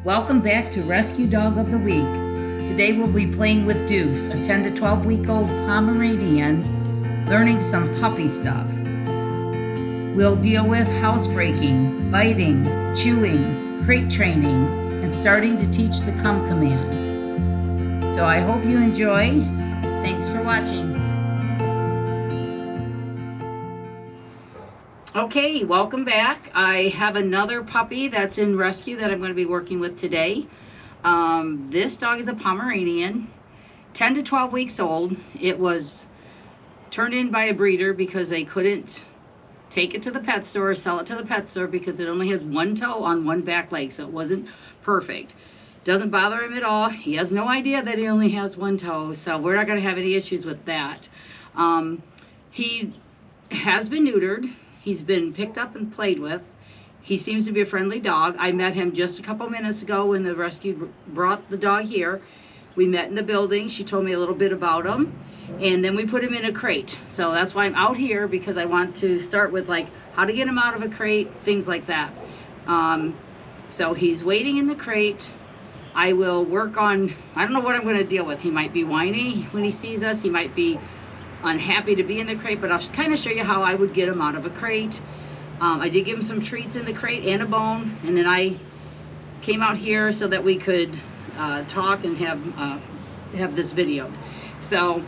Welcome back to Rescue Dog of the Week. Today we'll be playing with Deuce, a 10 to 12 week old Pomeranian, learning some puppy stuff. We'll deal with housebreaking, biting, chewing, crate training, and starting to teach the come command. So I hope you enjoy. Thanks for watching. Okay, welcome back. I have another puppy that's in rescue that I'm going to be working with today. This dog is a Pomeranian, 10 to 12 weeks old. It was turned in by a breeder because they couldn't take it to the pet store or sell it to the pet store because it only has one toe on one back leg, so it wasn't perfect. Doesn't bother him at all. He has no idea that he only has one toe, so we're not going to have any issues with that. He has been neutered. He's been picked up and played with. He seems to be a friendly dog. I met him just a couple minutes ago when the rescue brought the dog here. We met in the building. She told me a little bit about him, and then we put him in a crate. So that's why I'm out here, because I want to start with like how to get him out of a crate, things like that. So he's waiting in the crate. I will work on, I don't know what I'm going to deal with. He might be whiny when he sees us. He might be unhappy to be in the crate, but I'll kind of show you how I would get him out of a crate. I did give him some treats in the crate and a bone, and then I came out here so that we could talk and have this videoed. So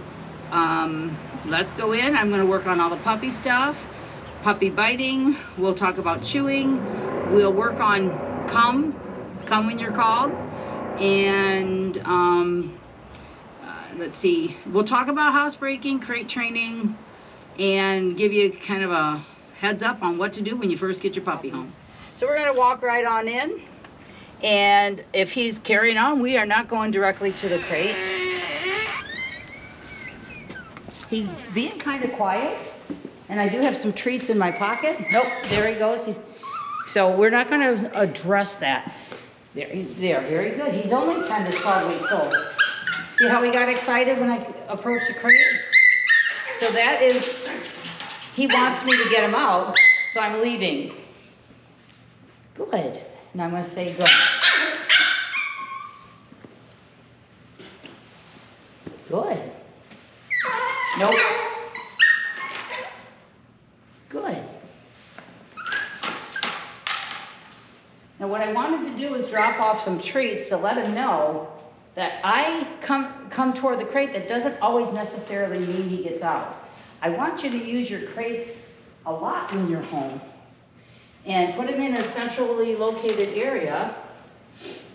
let's go in. I'm going to work on all the puppy stuff, puppy biting. We'll talk about chewing. We'll work on come when you're called, and let's see, we'll talk about housebreaking, crate training, and give you kind of a heads up on what to do when you first get your puppy home. So we're going to walk right on in, and if he's carrying on, we are not going directly to the crate. He's being kind of quiet, and I do have some treats in my pocket. Nope, there he goes. So we're not going to address that. There, very good. He's only 10 to 12 weeks old. See how he got excited when I approached the crate? So that is, he wants me to get him out, so I'm leaving. Good. And I'm going to say good. Good. Nope. Good. Now what I wanted to do is drop off some treats to let him know that I come toward the crate. That doesn't always necessarily mean he gets out. I want you to use your crates a lot when you're home and put him in a centrally located area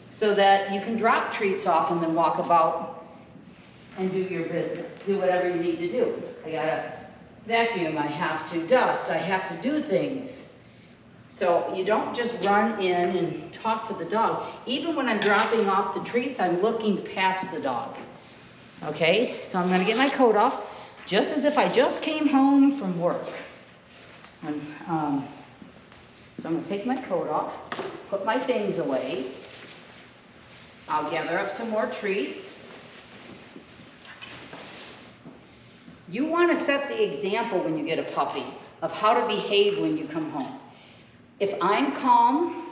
so that you can drop treats off and then walk about and do your business, do whatever you need to do. I gotta vacuum, I have to dust, I have to do things. So you don't just run in and talk to the dog. Even when I'm dropping off the treats, I'm looking past the dog. Okay, so I'm gonna get my coat off, just as if I just came home from work. And, so I'm gonna take my coat off, put my things away. I'll gather up some more treats. You wanna set the example when you get a puppy of how to behave when you come home. If I'm calm,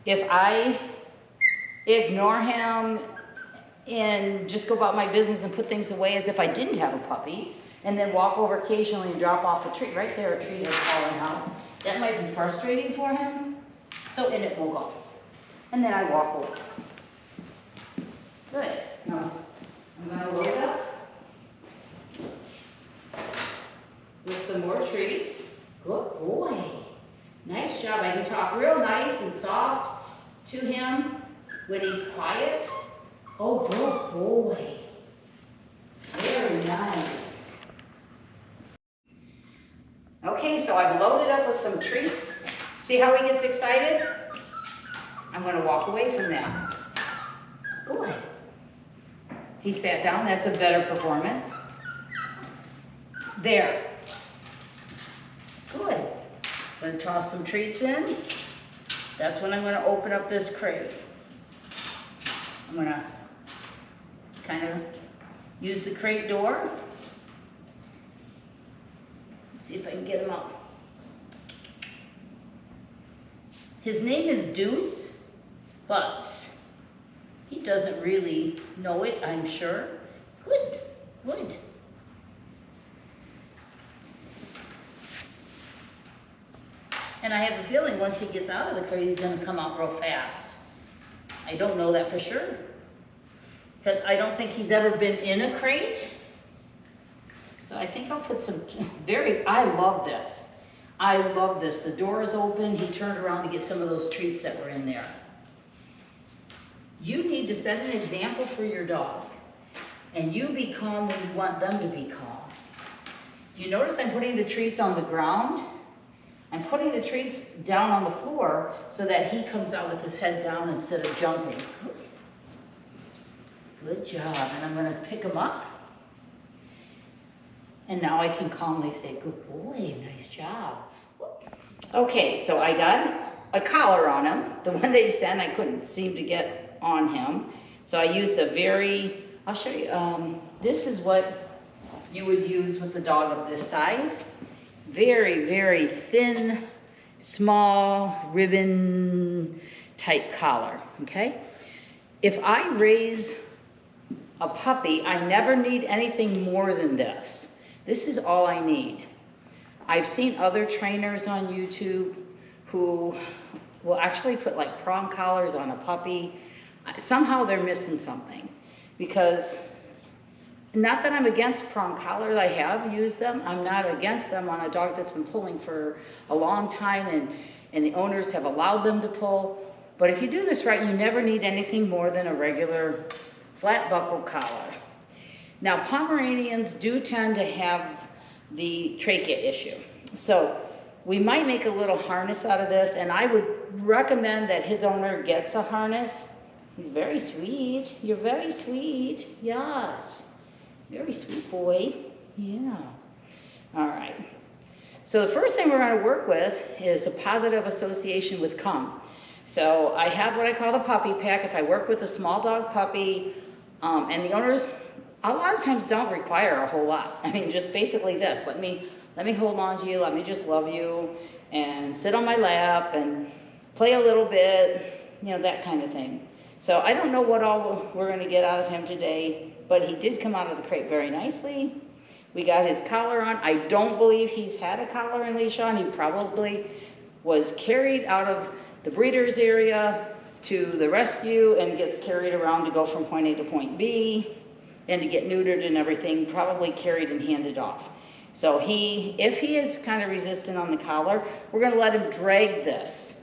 if I ignore him and just go about my business and put things away as if I didn't have a puppy, and then walk over occasionally and drop off a treat, right there a treat has fallen out, that might be frustrating for him, so in it will go. And then I walk over. Good. Now, I'm going to load up with some more treats. Good boy. Nice job. I can talk real nice and soft to him when he's quiet. Oh, good boy. Very nice. Okay, so I've loaded up with some treats. See how he gets excited? I'm going to walk away from that. Good. He sat down. That's a better performance. There. Good. I'm going to toss some treats in. That's when I'm going to open up this crate. I'm going to kind of use the crate door. See if I can get him out. His name is Deuce. but he doesn't really know it, I'm sure. Good, good. And I have a feeling once he gets out of the crate, he's going to come out real fast. I don't know that for sure, because I don't think he's ever been in a crate. So I think I'll put some I love this. I love this. The door is open. He turned around to get some of those treats that were in there. You need to set an example for your dog. And you be calm when you want them to be calm. Do you notice I'm putting the treats on the ground? I'm putting the treats down on the floor so that he comes out with his head down instead of jumping. Good job. And I'm going to pick him up. And now I can calmly say, good boy, nice job. Okay, so I got a collar on him. The one they sent, I couldn't seem to get on him. So I used I'll show you, this is what you would use with a dog of this size. Very, very thin, small, ribbon type collar, okay? If I raise a puppy, I never need anything more than this. This is all I need. I've seen other trainers on YouTube who will actually put like prong collars on a puppy. Somehow they're missing something, because not that I'm against prong collars, I have used them. I'm not against them on a dog that's been pulling for a long time and the owners have allowed them to pull. But if you do this right, you never need anything more than a regular flat buckle collar. Now, Pomeranians do tend to have the trachea issue. So we might make a little harness out of this, and I would recommend that his owner gets a harness. He's very sweet. You're very sweet. Yes. Very sweet boy. Yeah. All right. So the first thing we're going to work with is a positive association with come. So I have what I call the puppy pack. If I work with a small dog puppy, and the owners a lot of times don't require a whole lot. I mean, just basically this. Let me hold on to you. Let me just love you and sit on my lap and play a little bit, you know, that kind of thing. So I don't know what all we're going to get out of him today, but he did come out of the crate very nicely. We got his collar on. I don't believe he's had a collar and leash on. He probably was carried out of the breeder's area to the rescue and gets carried around to go from point A to point B and to get neutered and everything, probably carried and handed off. So if he is kind of resistant on the collar, we're going to let him drag this.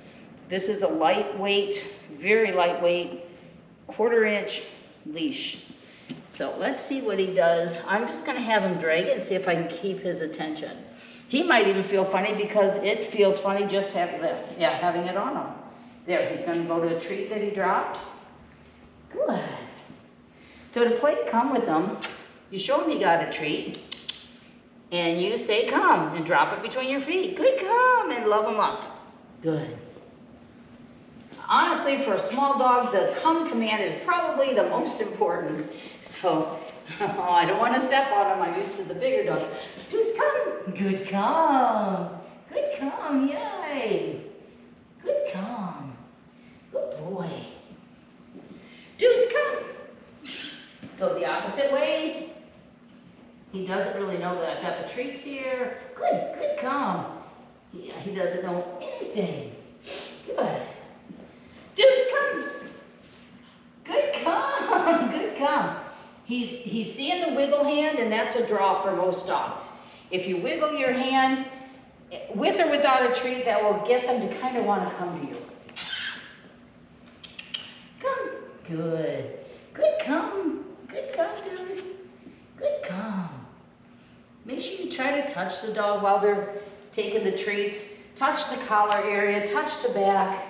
This is a lightweight, very lightweight, 1/4 inch leash. So let's see what he does. I'm just going to have him drag it and see if I can keep his attention. He might even feel funny because it feels funny just having it on him. There, he's going to go to a treat that he dropped. Good. So to play come with him, you show him you got a treat, and you say come, and drop it between your feet. Good, come, and love him up. Good. Honestly, for a small dog, the come command is probably the most important. So, I don't want to step on him. I'm used to the bigger dog. Deuce, come. Good, come. Good, come, yay. Good, come. Good boy. Deuce, come. Go the opposite way. He doesn't really know that I've got the treats here. Good, good, come. Yeah, he doesn't know anything. Good. Deuce, come. Good, come. Good, come. He's seeing the wiggle hand, and that's a draw for most dogs. If you wiggle your hand, with or without a treat, that will get them to kind of want to come to you. Come. Good. Good, come. Good, come, Deuce. Good, come. Make sure you try to touch the dog while they're taking the treats. Touch the collar area, touch the back.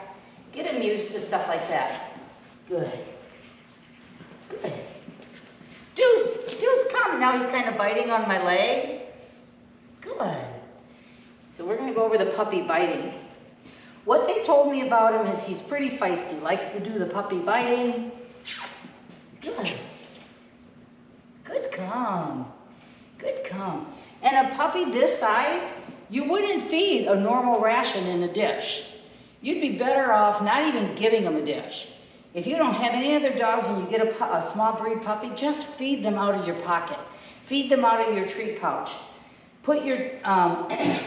Get him used to stuff like that. Good. Good. Deuce, come. Now he's kind of biting on my leg. Good. So we're going to go over the puppy biting. What they told me about him is he's pretty feisty. Likes to do the puppy biting. Good. Good, come. Good, come. And a puppy this size, you wouldn't feed a normal ration in a dish. You'd be better off not even giving them a dish. If you don't have any other dogs and you get a small breed puppy, just feed them out of your pocket. Feed them out of your treat pouch. Put your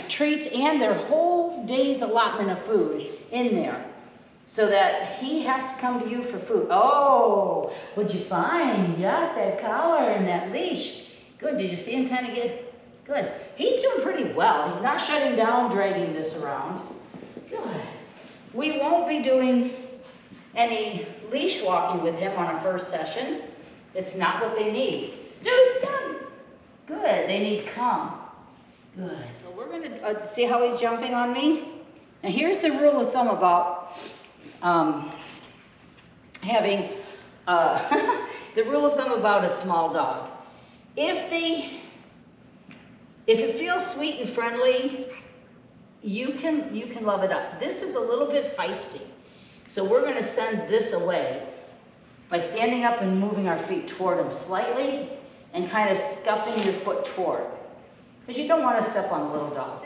treats and their whole day's allotment of food in there so that he has to come to you for food. Oh, what'd you find? Yes, that collar and that leash. Good, did you see him kind of get, good. He's doing pretty well. He's not shutting down, dragging this around. Good. We won't be doing any leash walking with him on a first session. It's not what they need. Deuce, come. Good, they need come. Good. So we're gonna see how he's jumping on me. Now here's the rule of thumb about having, the rule of thumb about a small dog. If it feels sweet and friendly, you can love it up. This is a little bit feisty. So we're gonna send this away by standing up and moving our feet toward him slightly and kind of scuffing your foot toward. Because you don't want to step on the little dog.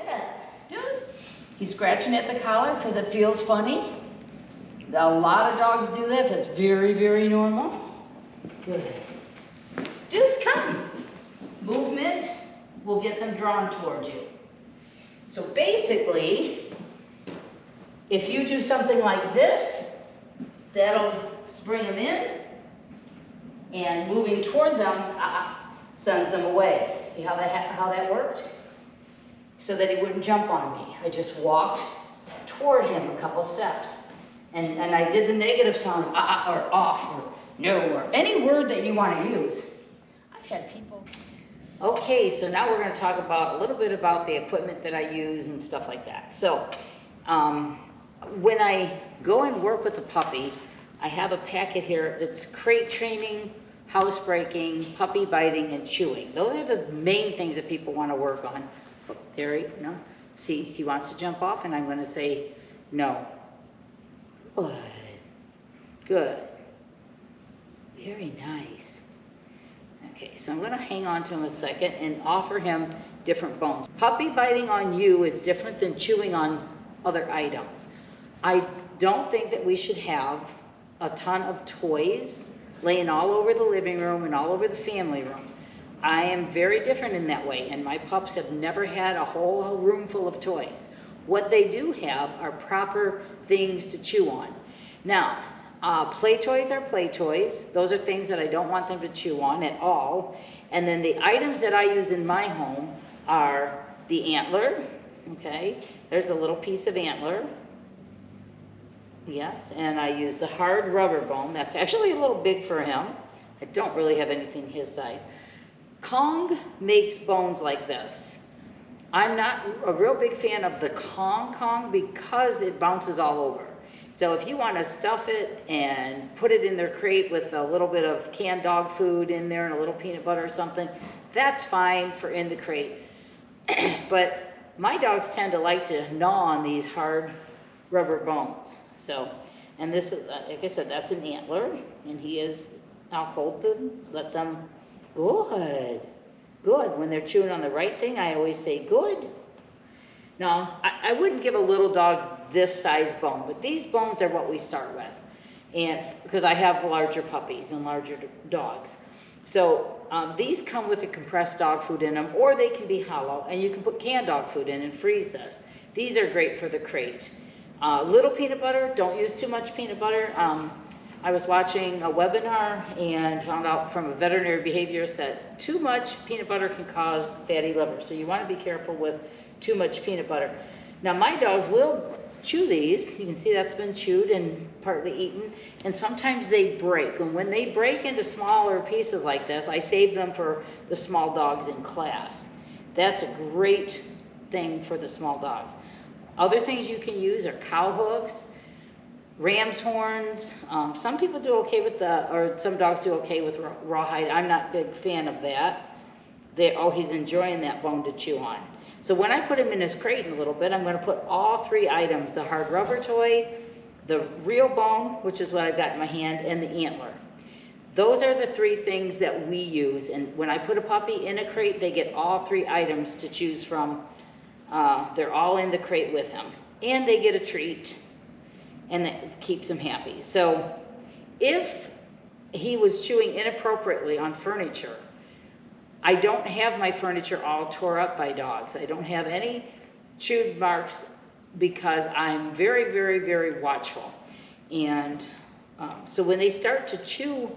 Deuce. He's scratching at the collar because it feels funny. A lot of dogs do that. That's very, very normal. Good. Deuce, come. Movement will get them drawn towards you. So basically, if you do something like this, that'll bring them in, and moving toward them sends them away. See how that worked? So that he wouldn't jump on me. I just walked toward him a couple steps. And I did the negative sound, or off, or no, or any word that you want to use. I've had people. Okay, so now we're going to talk about a little bit about the equipment that I use and stuff like that. So, when I go and work with a puppy, I have a packet here. It's crate training, house breaking, puppy biting, and chewing. Those are the main things that people want to work on. Oh, there he, no. See, he wants to jump off, and I'm going to say no. Good. Good. Very nice. Okay, so I'm going to hang on to him a second and offer him different bones. Puppy biting on you is different than chewing on other items. I don't think that we should have a ton of toys laying all over the living room and all over the family room. I am very different in that way, and my pups have never had a whole room full of toys. What they do have are proper things to chew on. Now, play toys are play toys. Those are things that I don't want them to chew on at all. And then the items that I use in my home are the antler, okay? There's a little piece of antler. Yes, and I use the hard rubber bone. That's actually a little big for him. I don't really have anything his size. Kong makes bones like this. I'm not a real big fan of the Kong because it bounces all over. So if you want to stuff it and put it in their crate with a little bit of canned dog food in there and a little peanut butter or something, that's fine for in the crate. But my dogs tend to like to gnaw on these hard rubber bones. So, and this is, like I said, that's an antler, and he is, I'll hold them, let them, good, good. When they're chewing on the right thing, I always say good. Now, I wouldn't give a little dog this size bone, but these bones are what we start with. And because I have larger puppies and larger dogs. So these come with a compressed dog food in them, or they can be hollow, and you can put canned dog food in and freeze this. These are great for the crate. Little peanut butter, don't use too much peanut butter. I was watching a webinar and found out from a veterinary behaviorist that too much peanut butter can cause fatty liver. So you want to be careful with too much peanut butter. Now my dogs will chew these. You can see that's been chewed and partly eaten. And sometimes they break. And when they break into smaller pieces like this, I save them for the small dogs in class. That's a great thing for the small dogs. Other things you can use are cow hooves, ram's horns. Some people do okay with or some dogs do okay with rawhide. I'm not a big fan of that. He's enjoying that bone to chew on. So when I put him in his crate in a little bit, I'm going to put all three items, the hard rubber toy, the real bone, which is what I've got in my hand, and the antler. Those are the three things that we use. And when I put a puppy in a crate, they get all three items to choose from. They're all in the crate with him. And they get a treat, and that keeps them happy. So If he was chewing inappropriately on furniture, I don't have my furniture all tore up by dogs. I don't have any chewed marks because I'm very, very, very watchful. And so when they start to chew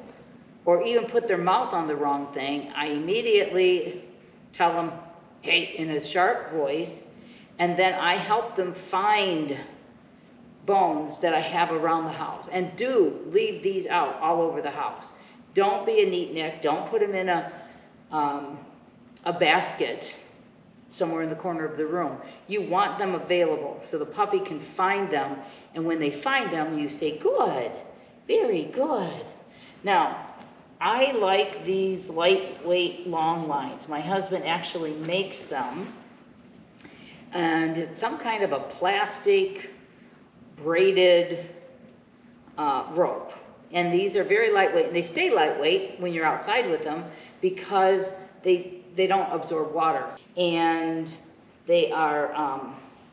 or even put their mouth on the wrong thing, I immediately tell them, hey, in a sharp voice, and then I help them find bones that I have around the house. And do leave these out all over the house. Don't be a neatnik. Don't put them in a basket somewhere in the corner of the room. You want them available so the puppy can find them, and when they find them, you say, good, very good. Now, I like these lightweight long lines. My husband actually makes them, and it's some kind of a plastic braided rope. And these are very lightweight, and they stay lightweight when you're outside with them because they don't absorb water. And they are,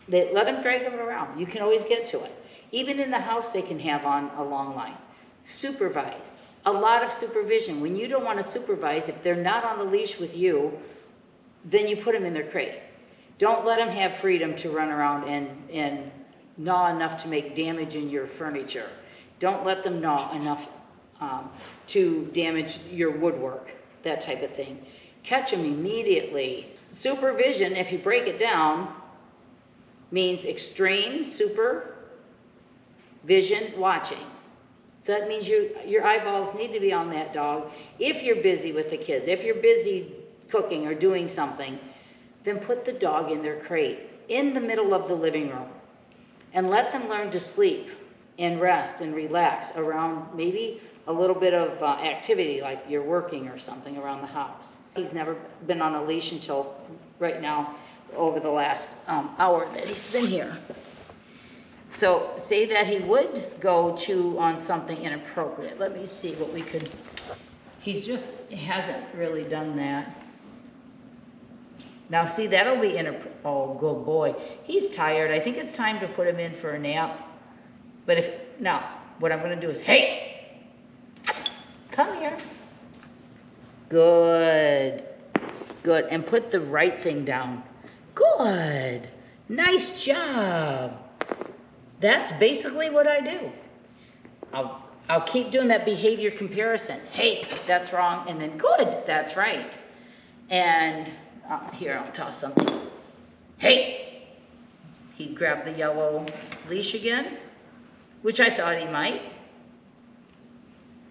they let them drag them around. You can always get to it. Even in the house, they can have on a long line. Supervised. A lot of supervision. When you don't want to supervise, if they're not on the leash with you, then you put them in their crate. Don't let them have freedom to run around and gnaw enough to make damage in your furniture. Don't let them gnaw enough to damage your woodwork, that type of thing. Catch them immediately. Supervision, if you break it down, means extreme supervision watching. So that means your eyeballs need to be on that dog. If you're busy with the kids, if you're busy cooking or doing something, then put the dog in their crate in the middle of the living room and let them learn to sleep and rest and relax around maybe a little bit of activity, like you're working or something around the house. He's never been on a leash until right now, over the last hour that he's been here. So say that he would go chew on something inappropriate. Let me see what we could, he hasn't really done that. Now see, that'll be oh, good boy. He's tired. I think it's time to put him in for a nap. But now, what I'm gonna do is, hey, come here. Good, good, and put the right thing down. Good, nice job. That's basically what I do. I'll keep doing that behavior comparison. Hey, that's wrong, and then good, that's right. And here, I'll toss something. Hey, he grabbed the yellow leash again, which I thought he might.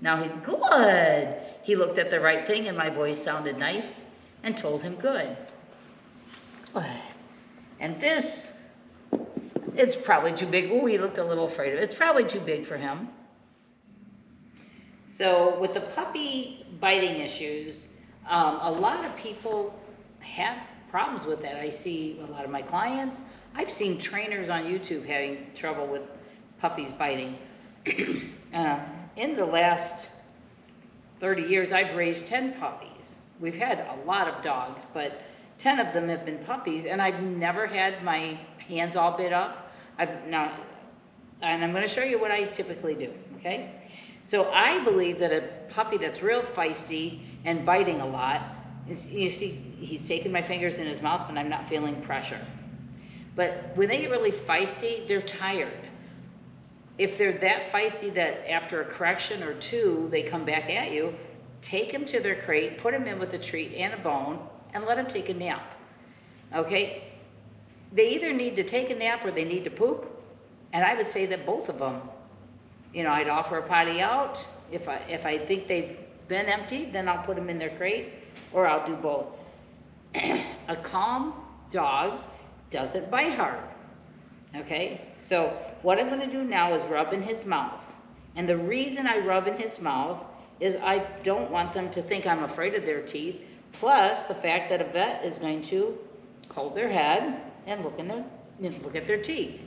Now he's good. He looked at the right thing, and my voice sounded nice and told him good. Good. And this, it's probably too big. Oh, he looked a little afraid of it. It's probably too big for him. So with the puppy biting issues, a lot of people have problems with that. I see a lot of my clients. I've seen trainers on YouTube having trouble with puppies biting. In the last 30 years, I've raised 10 puppies. We've had a lot of dogs, but 10 of them have been puppies, and I've never had my hands all bit up. And I'm going to show you what I typically do, okay? So I believe that a puppy that's real feisty and biting a lot, you see, he's taking my fingers in his mouth, and I'm not feeling pressure. But when they get really feisty, they're tired. If they're that feisty that after a correction or two, they come back at you, take them to their crate, put them in with a treat and a bone, and let them take a nap, okay? They either need to take a nap or they need to poop, and I would say that both of them. You know, I'd offer a potty out. If I think they've been emptied, then I'll put them in their crate, or I'll do both. A calm dog doesn't bite hard, okay? So what I'm gonna do now is rub in his mouth. And the reason I rub in his mouth is I don't want them to think I'm afraid of their teeth, plus the fact that a vet is going to hold their head and look at their teeth.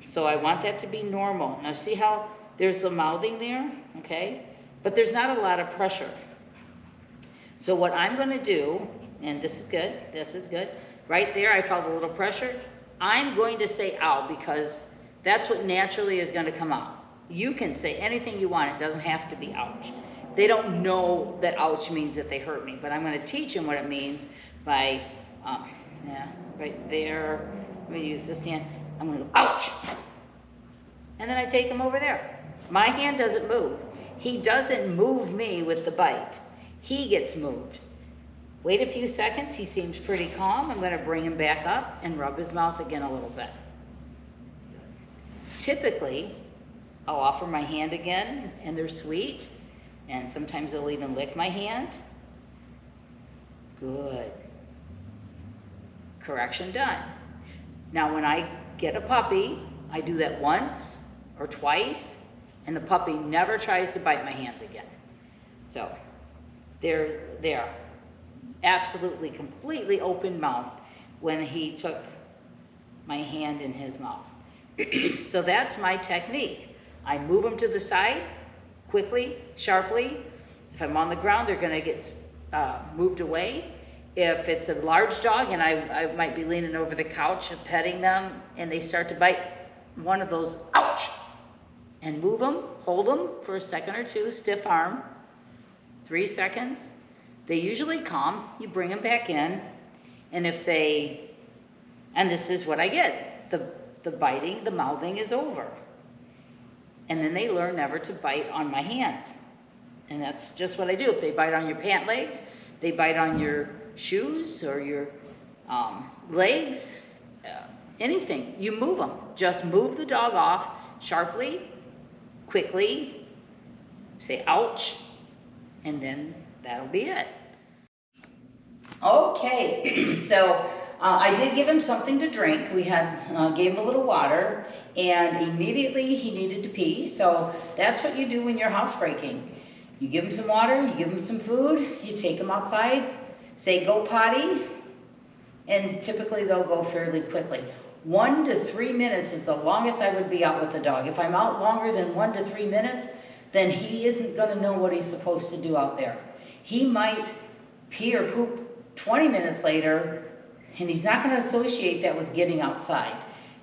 So I want that to be normal. Now see how there's the mouthing there, okay? But there's not a lot of pressure. So what I'm gonna do, and this is good. Right there, I felt a little pressure. I'm going to say ow because that's what naturally is gonna come out. You can say anything you want. It doesn't have to be ouch. They don't know that ouch means that they hurt me, but I'm going to teach them what it means by, yeah, right there. I'm going to use this hand. I'm going to go, ouch. And then I take him over there. My hand doesn't move. He doesn't move me with the bite. He gets moved. Wait a few seconds. He seems pretty calm. I'm going to bring him back up and rub his mouth again a little bit. Typically, I'll offer my hand again, and they're sweet. And sometimes they'll even lick my hand. Good. Correction done. Now when I get a puppy, I do that once or twice, and the puppy never tries to bite my hands again. So they're absolutely, completely open mouth when he took my hand in his mouth. So that's my technique. I move them to the side quickly, sharply. If I'm on the ground, they're gonna get moved away. If it's a large dog and I might be leaning over the couch and petting them and they start to bite, one of those, ouch, and move them, hold them for a second or two, stiff arm, 3 seconds. They usually calm, you bring them back in, and if they, and this is what I get, the biting, the mouthing is over. And then they learn never to bite on my hands. And that's just what I do. If they bite on your pant legs, they bite on your shoes or your legs, anything, you move them. Just move the dog off sharply, quickly, say ouch, and then that'll be it. Okay, so I did give him something to drink. We had gave him a little water, and immediately he needed to pee. So that's what you do when you're housebreaking. You give him some water, you give him some food, you take him outside, say go potty, and typically they'll go fairly quickly. 1 to 3 minutes is the longest I would be out with the dog. If I'm out longer than 1 to 3 minutes, then he isn't gonna know what he's supposed to do out there. He might pee or poop 20 minutes later, and he's not gonna associate that with getting outside.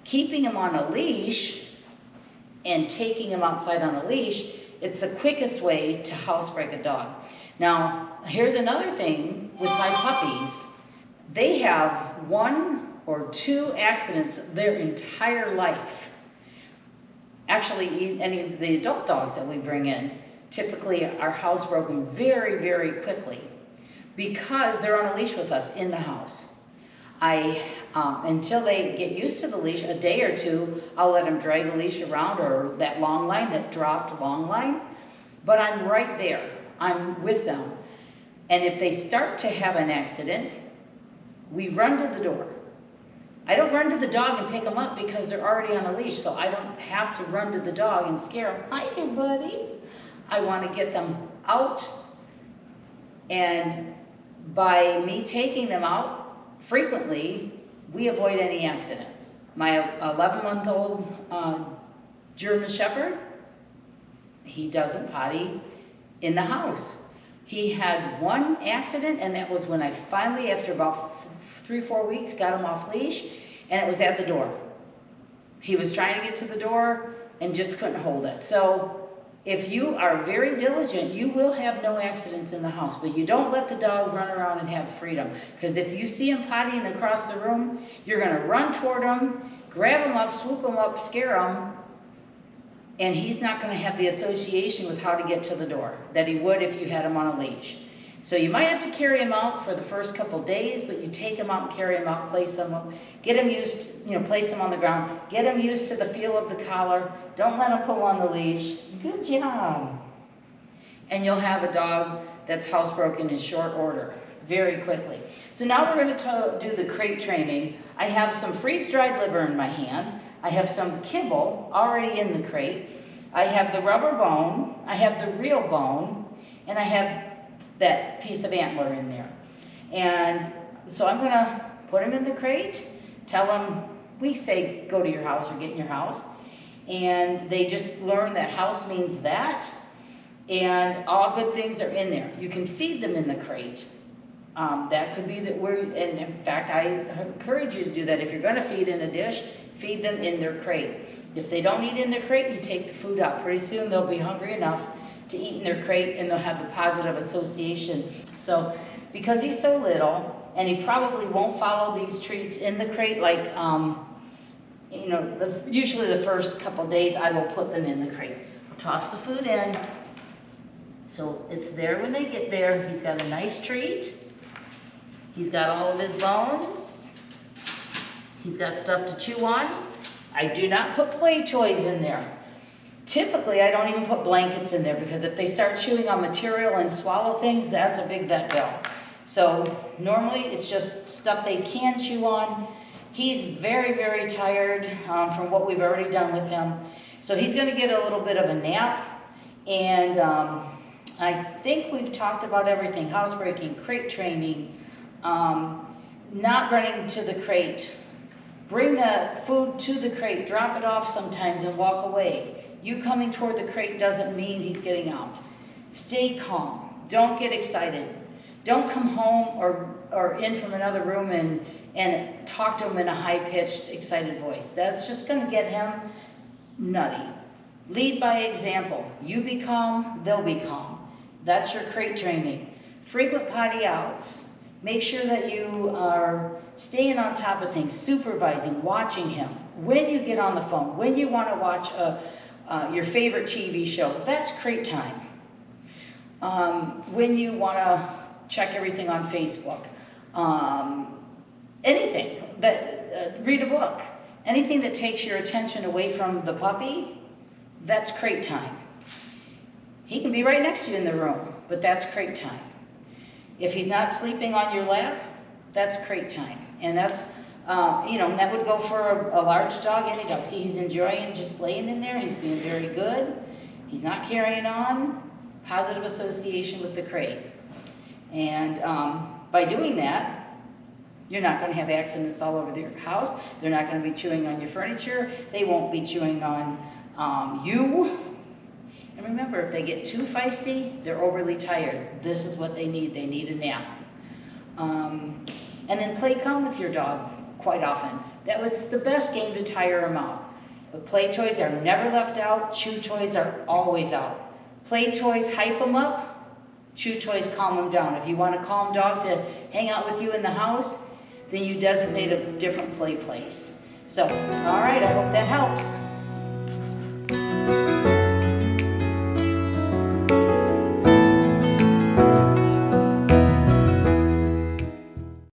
Keeping him on a leash and taking him outside on a leash, it's the quickest way to housebreak a dog. Now, here's another thing with my puppies. They have 1 or 2 accidents their entire life. Actually, any of the adult dogs that we bring in typically are housebroken very, very quickly because they're on a leash with us in the house. Until they get used to the leash, a day or 2, I'll let them drag the leash around, or that long line, that dropped long line, but I'm right there. I'm with them. And if they start to have an accident, we run to the door. I don't run to the dog and pick them up because they're already on a leash, so I don't have to run to the dog and scare them. Hi there, buddy. I want to get them out, and by me taking them out frequently, we avoid any accidents. My 11-month-old German Shepherd, he doesn't potty in the house. He had 1 accident, and that was when I finally, after about 3-4 weeks, got him off leash, and it was at the door. He was trying to get to the door and just couldn't hold it. So if you are very diligent, you will have no accidents in the house, but you don't let the dog run around and have freedom. Because if you see him pottying across the room, you're gonna run toward him, grab him up, swoop him up, scare him, and he's not gonna have the association with how to get to the door that he would if you had him on a leash. So you might have to carry him out for the first couple days, but you take him out and carry him out, place them up, get him used, place him on the ground, get him used to the feel of the collar. Don't let him pull on the leash. Good job. And you'll have a dog that's housebroken in short order, very quickly. So now we're going to do the crate training. I have some freeze-dried liver in my hand. I have some kibble already in the crate. I have the rubber bone. I have the real bone. And I have that piece of antler in there. And so I'm gonna put him in the crate, tell them, we say go to your house or get in your house, and they just learn that house means that, and all good things are in there. You can feed them in the crate. That could be that and in fact I encourage you to do that. If you're gonna feed in a dish, feed them in their crate. If they don't eat in their crate, you take the food out. Pretty soon they'll be hungry enough to eat in their crate, and they'll have the positive association. So because he's so little, and he probably won't follow these treats in the crate, like, you know, usually the first couple days I will put them in the crate. Toss the food in, so it's there when they get there. He's got a nice treat. He's got all of his bones. He's got stuff to chew on. I do not put play toys in there. Typically, I don't even put blankets in there, because if they start chewing on material and swallow things, that's a big vet bill. So normally it's just stuff they can chew on. He's very, very tired from what we've already done with him. So he's going to get a little bit of a nap. And I think we've talked about everything: housebreaking, crate training, not running to the crate. Bring the food to the crate, drop it off sometimes and walk away. You coming toward the crate doesn't mean he's getting out. Stay calm. Don't get excited. Don't come home or in from another room and talk to him in a high-pitched, excited voice. That's just going to get him nutty. Lead by example. You be calm, they'll be calm. That's your crate training. Frequent potty outs. Make sure that you are staying on top of things, supervising, watching him. When you get on the phone, when you want to watch your favorite TV show, that's crate time. When you want to check everything on Facebook, anything, read a book, anything that takes your attention away from the puppy, that's crate time. He can be right next to you in the room, but that's crate time. If he's not sleeping on your lap, that's crate time. And that's, you know, that would go for a large dog, any dog. See, he's enjoying just laying in there. He's being very good. He's not carrying on. Positive association with the crate. And by doing that, you're not going to have accidents all over your house. They're not going to be chewing on your furniture. They won't be chewing on you. And remember, if they get too feisty, they're overly tired. This is what they need. They need a nap. And then play calm with your dog quite often. That was the best game to tire them out. But play toys are never left out. Chew toys are always out. Play toys hype them up. Chew toys calm them down. If you want a calm dog to hang out with you in the house, then you designate a different play place. So, all right, I hope that helps.